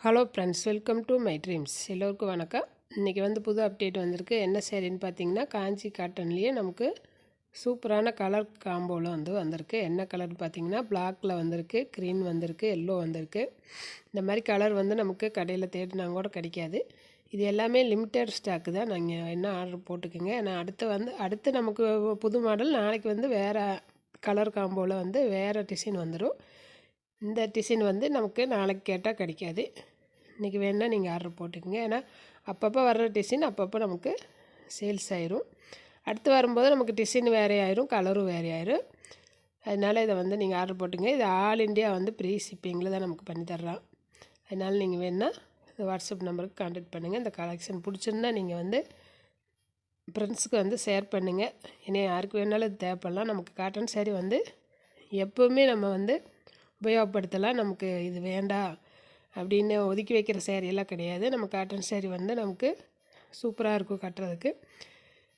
Hello friends, welcome to my dreams. எல்லோருக்கும் வணக்கம். இன்றைக்கி புது அப்டேட் வந்திருக்கு. என்ன சேரீன்னு பார்த்தீங்கன்னா, காஞ்சி காட்டன்லேயே நமக்கு சூப்பரான கலர் காம்போவில் வந்திருக்கு. என்ன கலர்னு பார்த்தீங்கன்னா, பிளாக்கில் வந்திருக்கு, க்ரீன் வந்திருக்கு, எல்லோ வந்திருக்கு. இந்த மாதிரி கலர் நமக்கு கடையில் தேடினா கூட கிடைக்காது. இது எல்லாமே லிமிட்டட் ஸ்டாக்கு தான். நீங்கள் என்ன ஆர்டர் போட்டுக்கோங்க. ஏன்னா அடுத்து நமக்கு புது மாடல் நாளைக்கு வேறு கலர் காம்போவில் வேறு டிசைன் வந்துடும். இந்த டிசைன் நமக்கு நாளைக்கு கேட்டால் கிடைக்காது. இன்றைக்கி வேணால் நீங்கள் ஆர்டர் போட்டுக்கோங்க. ஏன்னா அப்பப்போ வர்ற டிசைன் அப்பப்போ நமக்கு சேல்ஸ் ஆயிரும். அடுத்து வரும்போது நமக்கு டிசைன் வேறே ஆயிரும், கலரும் வேறே ஆயிரும். அதனால் இதை நீங்கள் ஆர்டர் போட்டுங்க. இது ஆல் இண்டியா ஃப்ரீ ஷிப்பிங்கில் தான் நமக்கு பண்ணி தர்றோம். அதனால் நீங்கள் வேணால் இந்த வாட்ஸ்அப் நம்பருக்கு கான்டாக்ட் பண்ணுங்கள். இந்த கலெக்ஷன் பிடிச்சிருந்தா நீங்கள் ஃப்ரெண்ட்ஸுக்கு ஷேர் பண்ணுங்கள். ஏன்னா யாருக்கு வேணாலும் இது தேவைப்படலாம். நமக்கு காட்டன் சாரீ எப்போவுமே நம்ம உபயோகப்படுத்தலாம். நமக்கு இது வேண்டாம் அப்படின்னு ஒதுக்கி வைக்கிற சேரீயெல்லாம் கிடையாது. நம்ம காட்டன் சேரீ நமக்கு சூப்பராக இருக்கும் கட்டுறதுக்கு.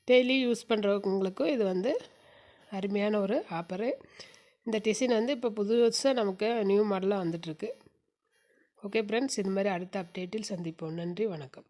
டெய்லி யூஸ் பண்ணுறவங்களுக்கும் இது அருமையான ஒரு ஆஃபரு. இந்த டிசைன் இப்போ புதுசாக நமக்கு நியூ மாடலாக வந்துட்டுருக்கு. ஓகே ஃப்ரெண்ட்ஸ், இது மாதிரி அடுத்த அப்டேட்டில் சந்திப்போம். நன்றி, வணக்கம்.